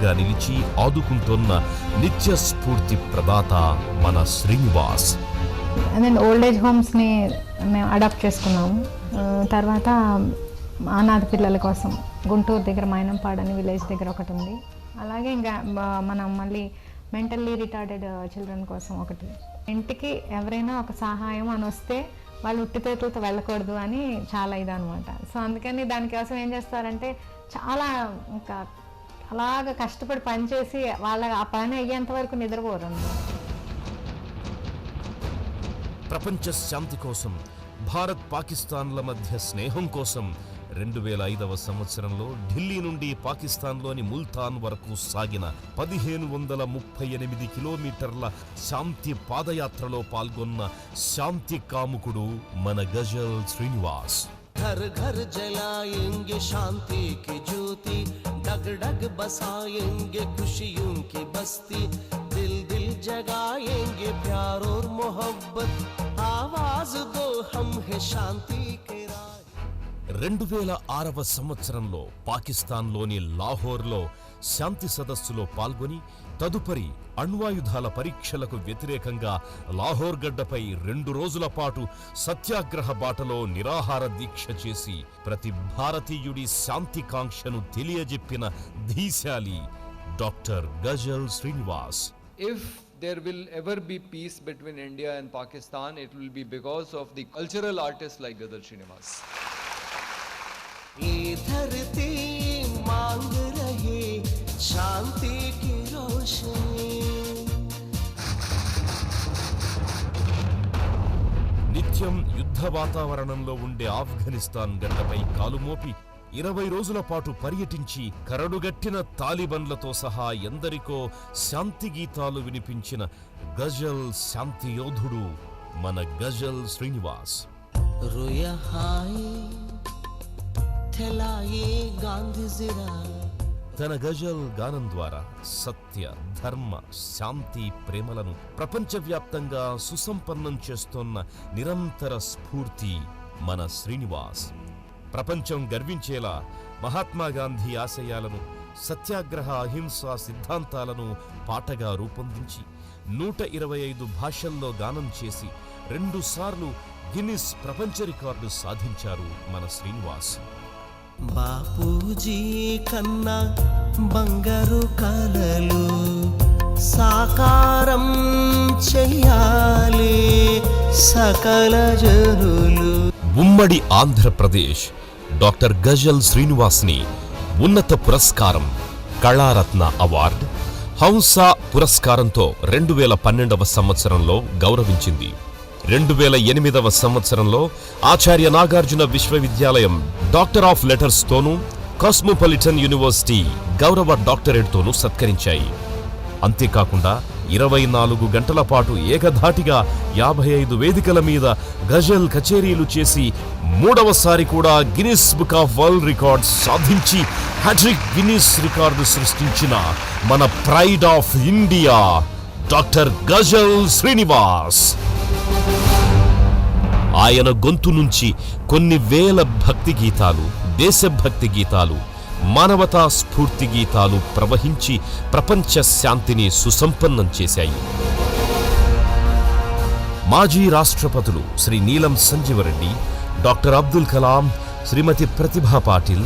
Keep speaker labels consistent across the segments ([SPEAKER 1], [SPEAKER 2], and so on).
[SPEAKER 1] అండగా నిలిచి ఆదుకుంటున్న నిత్య స్ఫూర్తి ప్రదాత మన శ్రీనివాస్.
[SPEAKER 2] ఓల్డ్ ఏజ్ హోమ్స్ని మేము అడాప్ట్ చేసుకున్నాము. తర్వాత అనాథ పిల్లల కోసం గుంటూరు దగ్గర మైనంపాడు అని విలేజ్ దగ్గర ఒకటి ఉంది. అలాగే ఇంకా మనం మళ్ళీ మెంటల్లీ రిటార్డెడ్ చిల్డ్రన్ కోసం ఒకటి. ఇంటికి ఎవరైనా ఒక సహాయం అని వస్తే వాళ్ళు ఉట్టితేతులతో వెళ్ళకూడదు అని చాలా ఇదనమాట. సో అందుకని దానికోసం ఏం చేస్తారంటే చాలా ఇంకా అలాగ కష్టపడి పనిచేసి వాళ్ళ ఆ పని అయ్యేంత వరకు నిద్రపోరు.
[SPEAKER 1] ప్రపంచ శాంతి కోసం, భారత్ పాకిస్తాన్ల మధ్య స్నేహం కోసం 2005వ సంవత్సరంలో ఢిల్లీ నుండి పాకిస్తాన్లోని ముల్తాన్ వరకు సాగిన 1538 కిలోమీటర్ల శాంతి పాదయాత్రలో పాల్గొన్న శాంతి కాముకుడు మన గజల్ శ్రీనివాస్.
[SPEAKER 3] घर घर जलाएंगे शांति की ज्योति, डग डग बसाएंगे खुशियों की बस्ती, दिल दिल जगाएंगे प्यार और मोहब्बत, आवाज दो हम है शांति के राज.
[SPEAKER 1] 2006వ సంవత్సరంలో పాకిస్తాన్లోని లాహోర్లో శాంతి సదస్సులో పాల్గొని తదుపరి అణ్వాయుధాల పరీక్షలకు వ్యతిరేకంగా లాహోర్ గడ్డపై 2 రోజుల పాటు సత్యాగ్రహ బాటలో నిరాహార దీక్ష చేసి ప్రతి భారతీయుడి శాంతికాంక్షను తెలియజెప్పిన ధీశాలి doctor Ghazal Srinivas.
[SPEAKER 4] If there will ever be peace between India and Pakistan, it will be because of the cultural artists like Gazal Srinivas.
[SPEAKER 3] ये धरती मांग रही शांति की रोशनी.
[SPEAKER 1] నిత్యం యుద్ధ వాతావరణంలో ఉండే ఆఫ్ఘనిస్తాన్ గడ్డపై కాలుమోపి 20 రోజుల పాటు పర్యటించి కరడుగట్టిన తాలిబన్లతో సహా ఎందరికో శాంతి గీతాలు వినిపించిన గజల్ శాంతి యోధుడు మన గజల్ శ్రీనివాస్. తన గజల్ గానం ద్వారా సత్య, ధర్మ, శాంతి, ప్రేమలను ప్రపంచవ్యాప్తంగా సుసంపన్నం చేస్తోన్న నిరంతర స్ఫూర్తి మన శ్రీనివాస్. ప్రపంచం గర్వించేలా మహాత్మాగాంధీ ఆశయాలను, సత్యాగ్రహ, అహింసా సిద్ధాంతాలను పాటగా రూపొందించి 125 భాషల్లో గానం చేసి 2 సార్లు గిన్నిస్ ప్రపంచ రికార్డు సాధించారు మన శ్రీనివాస్.
[SPEAKER 3] బాపూజీ కన్నా బంగారు కలలు సాకారం చెయ్యాలి సకల జనులు.
[SPEAKER 1] ఉమ్మడి ఆంధ్రప్రదేశ్ డాక్టర్ గజల్ శ్రీనివాస్ని ఉన్నత పురస్కారం కళారత్న అవార్డు, హంసా పురస్కారంతో 2012వ సంవత్సరంలో గౌరవించింది. 2008వ సంవత్సరంలో ఆచార్య నాగార్జున విశ్వవిద్యాలయం డాక్టర్ ఆఫ్ లెటర్స్ తోనూ, కాస్మోపాలిటన్ యూనివర్సిటీ గౌరవ డాక్టరేట్ తోనూ సత్కరించాయి. అంతేకాకుండా 24 గంటల పాటు ఏకధాటిగా 55 వేదికల మీద గజల్ కచేరీలు చేసి 3వసారి కూడా Guinness book of world records సాధించి హ్యాట్రిక్ గిన్నిస్ రికార్డు సృష్టించిన మన pride of India doctor Ghazal Srinivas. ఆయన గొంతు నుంచి కొన్ని వేల భక్తి గీతాలు, దేశభక్తి గీతాలు, మానవతా స్ఫూర్తి గీతాలు ప్రవహించి ప్రపంచ శాంతిని సుసంపన్నం చేశాయి. మాజీ రాష్ట్రపతులు శ్రీ నీలం సంజీవరెడ్డి, డాక్టర్ అబ్దుల్ కలాం, శ్రీమతి ప్రతిభా పాటిల్,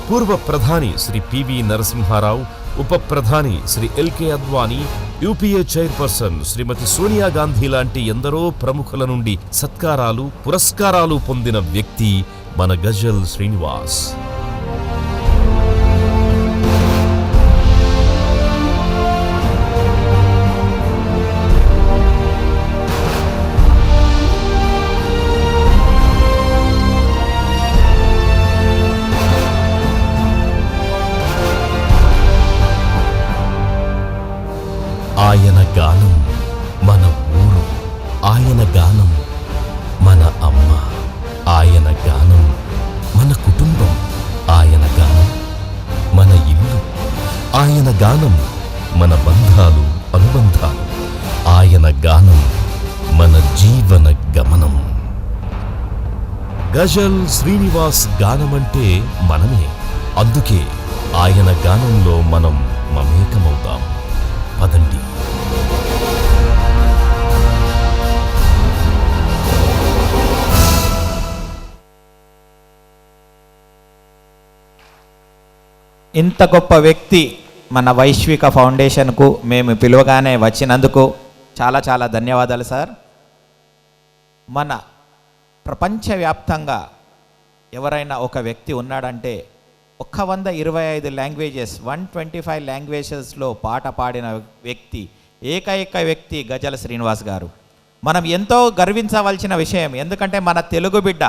[SPEAKER 1] పూర్వ ప్రధాని శ్రీ పివి నరసింహారావు, ఉప ప్రధాని Shri LK Advani, UPA chairperson Shrimati Sonia Gandhi లాంటి ఎందరో ప్రముఖుల నుండి సత్కారాలు, పురస్కారాలు పొందిన వ్యక్తి మన గజల్ శ్రీనివాస్. ఆయన గానం మన ఊరు, ఆయన గానం మన అమ్మ, ఆయన గానం మన కుటుంబం, ఆయన గానం మన ఇల్లు, ఆయన గానం మన బంధాలు, అనుబంధాలు, ఆయన గానం మన జీవన గమనం. గజల్ శ్రీనివాస్ గానమంటే మనమే. అందుకే ఆయన గానంలో మనం మమేకమవుదాం. పదండి.
[SPEAKER 5] ఇంత గొప్ప వ్యక్తి మన వైశ్విక ఫౌండేషన్కు మేము పిలువగానే వచ్చినందుకు చాలా చాలా ధన్యవాదాలు సార్. మన ప్రపంచవ్యాప్తంగా ఎవరైనా ఒక వ్యక్తి ఉన్నాడంటే 125 లాంగ్వేజెస్ 125 లాంగ్వేజెస్లో పాట పాడిన వ్యక్తి, ఏకైక వ్యక్తి గజల శ్రీనివాస్ గారు. మనం ఎంతో గర్వించవలసిన విషయం, ఎందుకంటే మన తెలుగు బిడ్డ.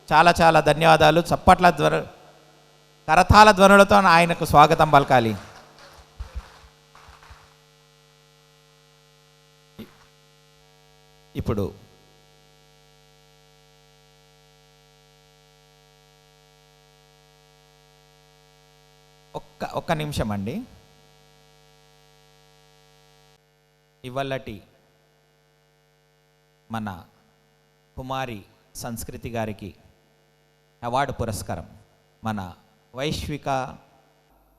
[SPEAKER 5] చాలా చాలా ధన్యవాదాలు. చప్పట్ల కరతాళ ధ్వనులతో ఆయనకు స్వాగతం పలకాలి. ఇప్పుడు ఒక్క నిమిషం అండి. ఇవాళటి మన కుమారి సంస్కృతి గారికి అవార్డు పురస్కారం, మన వైశ్విక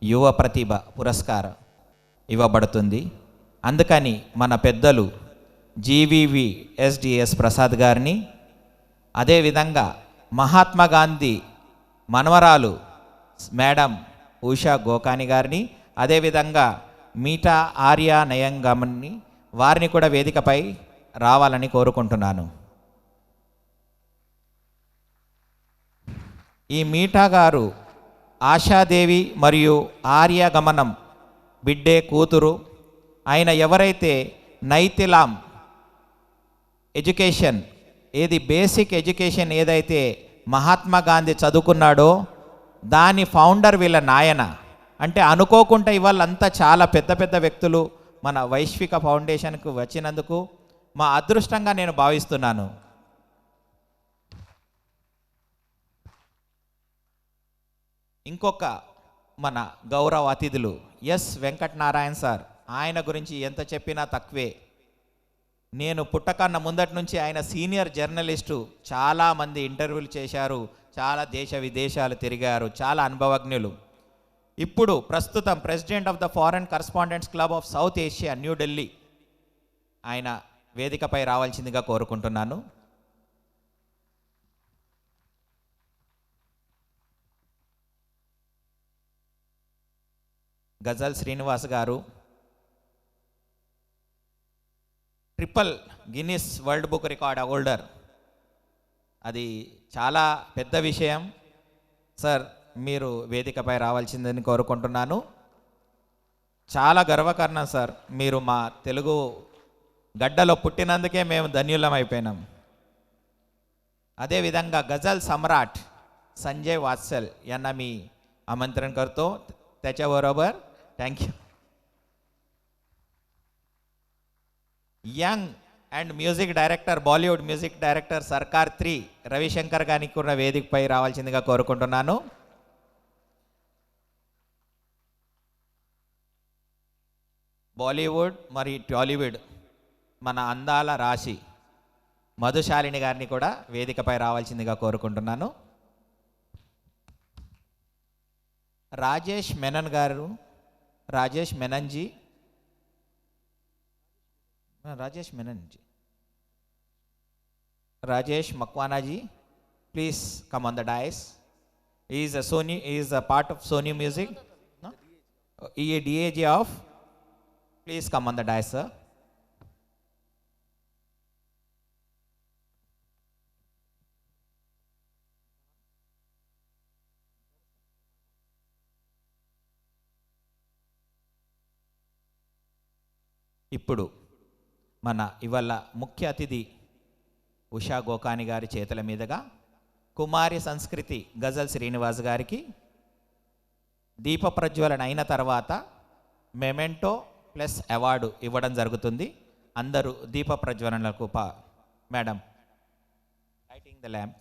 [SPEAKER 5] యువ ప్రతిభ పురస్కారం ఇవ్వబడుతుంది. అందుకని మన పెద్దలు జీవీవి ఎస్డిఎస్ ప్రసాద్ గారిని, అదేవిధంగా మహాత్మా గాంధీ మనవరాలు మేడం ఉషా గోకాని గారిని, అదేవిధంగా మీటా ఆర్య నయంగమని వారిని కూడా వేదికపై రావాలని కోరుకుంటున్నాను. ఈ మీటా గారు ఆశాదేవి మరియు ఆర్యగమనం బిడ్డే కూతురు. ఆయన ఎవరైతే నైతిలాం ఎడ్యుకేషన్ బేసిక్ ఎడ్యుకేషన్ ఏదైతే మహాత్మా గాంధీ చదువుకున్నాడో దాని ఫౌండర్ వీళ్ళ నాయన. అంటే అనుకోకుండా ఇవాళంతా చాలా పెద్ద పెద్ద వ్యక్తులు మన వైశ్విక ఫౌండేషన్కు వచ్చినందుకు మా అదృష్టంగా నేను భావిస్తున్నాను. ఇంకొక మన గౌరవ అతిథులు ఎస్ వెంకటనారాయణ సార్. ఆయన గురించి ఎంత చెప్పినా తక్కువే. నేను పుట్టకన్నా ముందటి నుంచి ఆయన సీనియర్ జర్నలిస్టు, చాలామంది ఇంటర్వ్యూలు చేశారు, చాలా దేశ విదేశాలు తిరిగారు, చాలా అనుభవజ్ఞులు. ఇప్పుడు ప్రస్తుతం president of the foreign correspondents club of south Asia New Delhi. ఆయన వేదికపై రావాల్సిందిగా కోరుకుంటున్నాను. గజల్ శ్రీనివాస్ గారు triple Guinness world book record holder. అది చాలా పెద్ద విషయం. సార్ మీరు వేదికపై రావాల్సిందని కోరుకుంటున్నాను. చాలా గర్వకారణం సార్, మీరు మా తెలుగు గడ్డలో పుట్టినందుకే మేము ధన్యులం అయిపోయినాం. అదేవిధంగా గజల్ సమ్రాట్ సంజయ్ వాత్సల్ यांना मी आमंत्रण करतो. त्याच्याबरोबर thank you. Young and music director, Bollywood music director సర్కార్ 3 రవిశంకర్ గారికి కూడా వేదికపై రావాల్సిందిగా కోరుకుంటున్నాను. బాలీవుడ్ మరియు టాలీవుడ్ మన అందాల రాశి మధుశాలిని గారిని కూడా వేదికపై రావాల్సిందిగా కోరుకుంటున్నాను. రాజేష్ మెనన్ గారు, Rajesh Menon ji, Rajesh Makwana ji, please come on the dais. He is a part of Sony Music. No? He is DAG of. Please come on the dais, sir. ఇప్పుడు మన ఇవాళ ముఖ్య అతిథి ఉషా గోకాని గారి చేతుల మీదుగా కుమారి సంస్కృతి గజల్ శ్రీనివాస్ గారికి దీప ప్రజ్వలన అయిన తర్వాత మెమెంటో ప్లస్ అవార్డు ఇవ్వడం జరుగుతుంది. అందరూ దీప ప్రజ్వలనకు మేడం లైటింగ్ ద ల్యాంప్.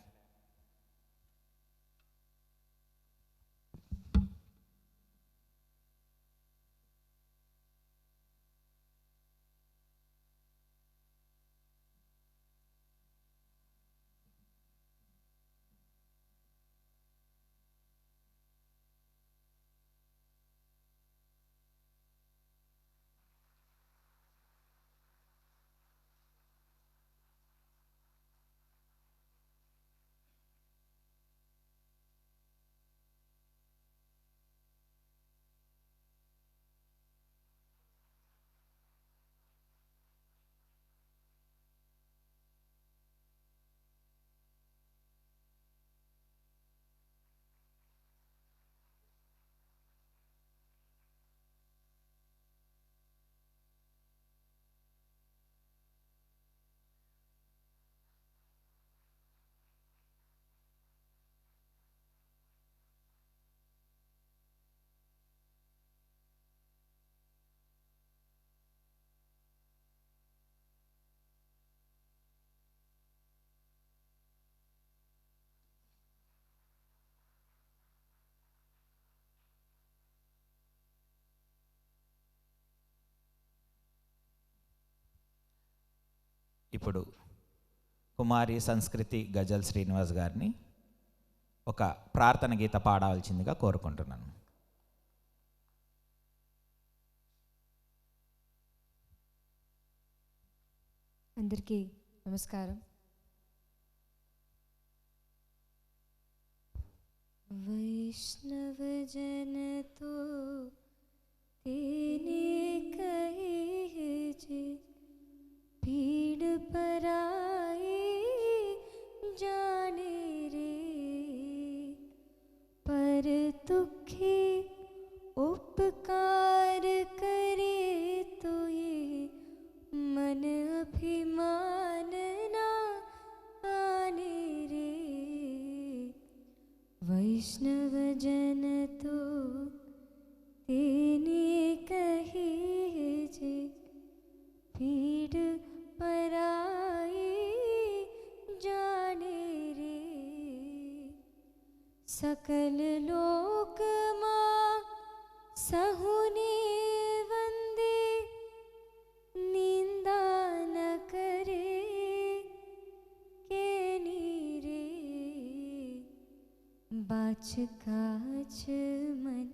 [SPEAKER 5] ఇప్పుడు కుమారి సంస్కృతి గజల్ శ్రీనివాస్ గారిని ఒక ప్రార్థన గీత పాడవలసిందిగా కోరుకుంటున్నాను.
[SPEAKER 6] అందరికీ నమస్కారం. వైష్ణవ జనతో तेने कहे जे पीड़ पराई जाने रे, पर दुखी उपकार करे तो ये मन अभिमान ना आने रे. वैष्णव जन तो तेने कहे जे पीड़ पराई जाने रे. सकल लोक मां सहुने वंदे निंदा न करे के नीरे. बाछ काछ मन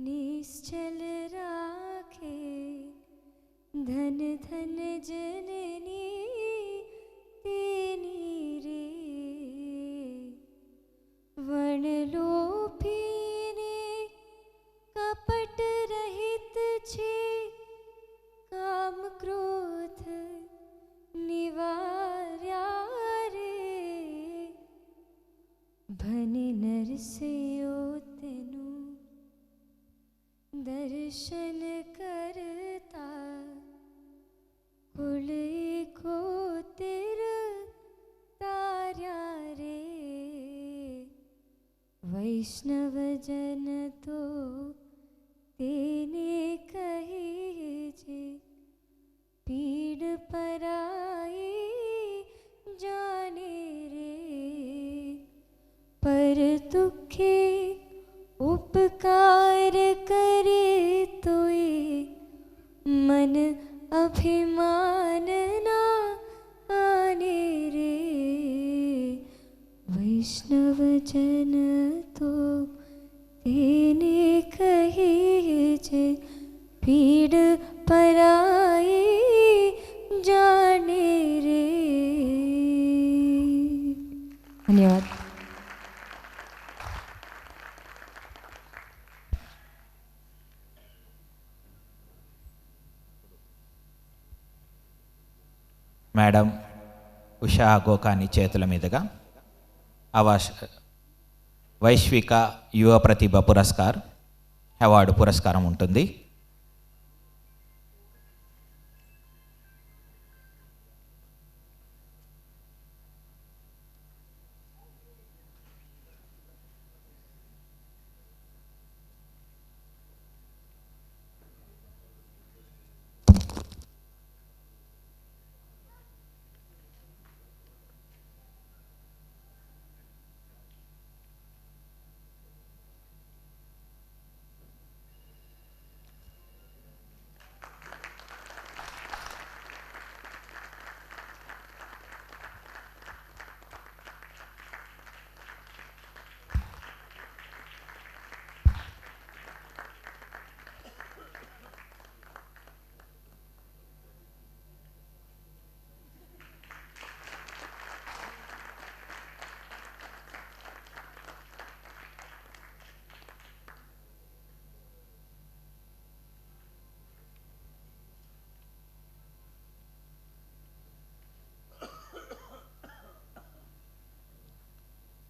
[SPEAKER 6] निश्चल राखे, धन धन जननी तेनी रे. वण लोभीने कपट रहित छे, काम क्रोध निवार्या रे. भने नरसियो तेनु दर्शन करता, कुल को तिर तार्या रे. वैष्णव जन तो तेने कहे जे पीड़ पराई जाने रे. पर दुखे उपकार करे तो ये मन अभिमान ना आने रे. वैष्णव जन तो तेने कहे जे पीड़ पराई जाने रे. धन्यवाद.
[SPEAKER 5] మేడం ఉషా గోకాని చేతుల మీదుగా వైశ్విక యువ ప్రతిభ అవార్డు పురస్కారం ఉంటుంది.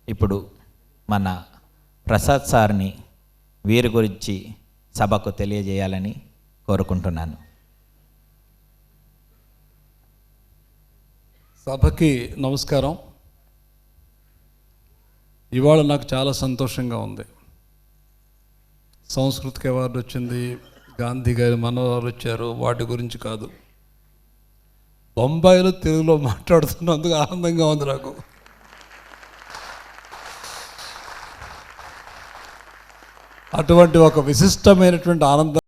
[SPEAKER 5] ఇప్పుడు మన ప్రసాద్ సార్ని వీరి గురించి సభకు తెలియజేయాలని కోరుకుంటున్నాను.
[SPEAKER 7] సభకి నమస్కారం. ఇవాళ నాకు చాలా సంతోషంగా ఉంది. సంస్కృతిక అవార్డు వచ్చింది, గాంధీ గారి మనవరాలు వచ్చారు, వాటి గురించి కాదు. బొంబాయిలో తెలుగులో మాట్లాడుతున్నందుకు ఆనందంగా ఉంది నాకు. అటువంటి ఒక విశిష్టమైనటువంటి ఆనందం